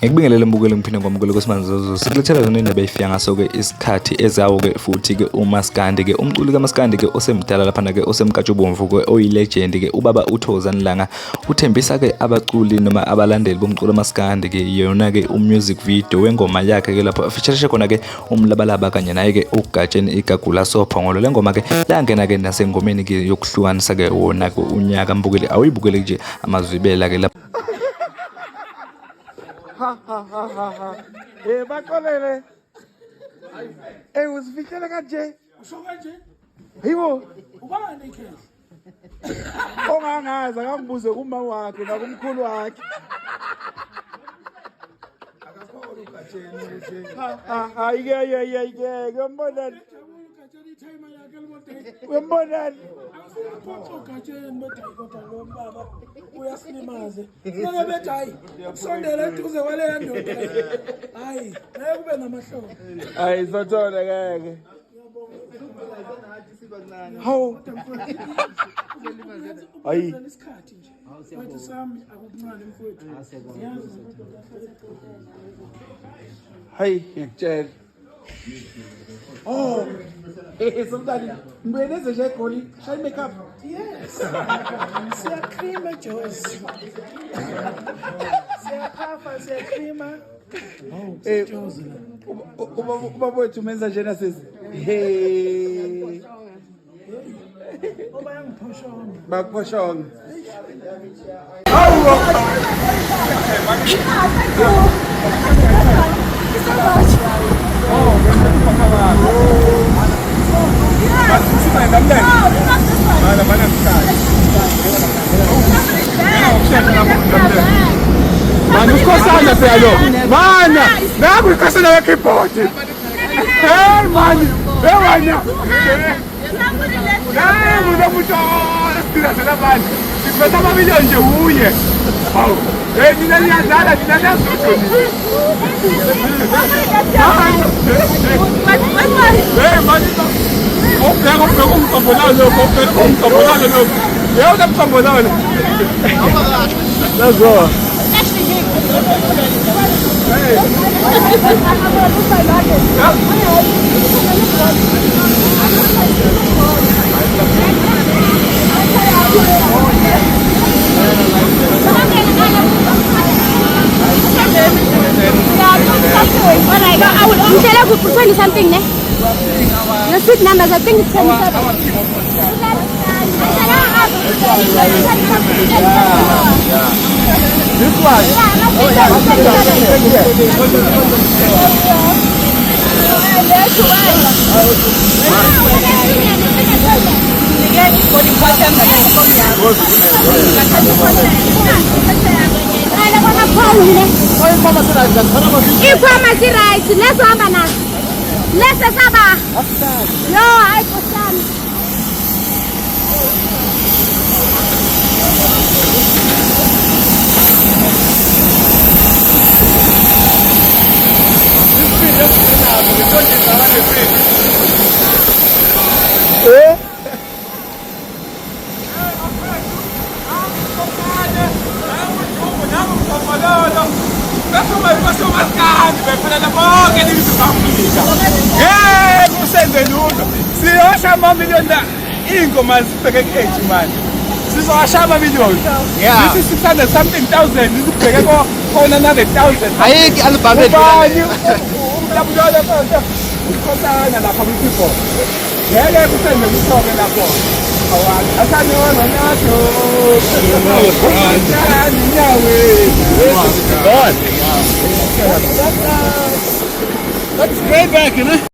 Ngikubingelele mbukeli ngiphinde ngomukelo kwesimanje sikulethela yona indaba eyifika ngaso-ke isikhathi ezawo-ke futhi-ke uMaskandi-ke umculi kaMaskandi-ke osemdala laphana-ke osemkatshubomvu-ke oyilegendi-ke ubaba uThokozani Langa uthembisa-ke abaculi noma abalandeli bomculo kaMaskandi-ke yona-ke umusic video wengoma yakhe-ke lapho afeatureshe khona-ke umlabalaba kanye naye-ke uGatsheni Igagula Sophongolo. Le ngoma-ke langena-ke nasengomeni-ke yokuhlukanisa-ke wona-ke unyaka mbukeli awuyibukele nje amazwibela-ke lapho. Ha. Bakolele. Usifihlele kanje. Usho kanje? Yibo. Ubani ikheli? Ongangazi akangibuze kuma wakhe nakumkhulu wakhe. Akakhona uGatsheni ukuthi Ngiyambona. uGatsheni itime yakhe lemonto. Ngiyambona. Awusiphoxa uGatsheni bedayi kodwa lo baba uyasilimaze. Ngeke bedayi. Sondela eduze kwale ndoda. Hayi, ngeke kube namahlobo. Hayi sothona ngeke. Hawu. Hayi. Isikhathi nje. Wathi sami akukuncane mfowethu. Yazi. Hayi ngiyakutshela. Oh. Somntana mbeleze nje egoli shine makeup. Yes. Siyacream eJoyce. Siyaphafa siyacreama. Jozi la. Ubaba wethu menza njena sesi. Hey. Oba yangiphoshona. Bakuphoshonga. Mano, usikhosana phela lo. Mana, naku ikhosana ye-keyboard. Hey mani, wena. Hayi, umuntu osidizela abantu. Siphethe amamiliyoni nje uye. Hawu. Hey, nina niyadlala, nina niyazuthu. Hey mani. Ubheka umqombolalo lokho. Yena umqombolalo. Let's go. I will tell you for 20 something, ne? The street numbers, I think it's 27. This one? I-pharmacy right, lesohamba naso. Lesesaba. Yo, hayi Nkosana. Siyosha amamiliyoni iy'ngoma zibheke ku-8 manje. Sizowasha amamiliyoni. This is 600 something thousand. Zibheke kona 100,000. Ayikho i-album Ubani umlabulala konke. Ukhosana lapha kwi-people. Ngeke kusenze kusoke lapho. Asani wona naso. That's great back, isn't it?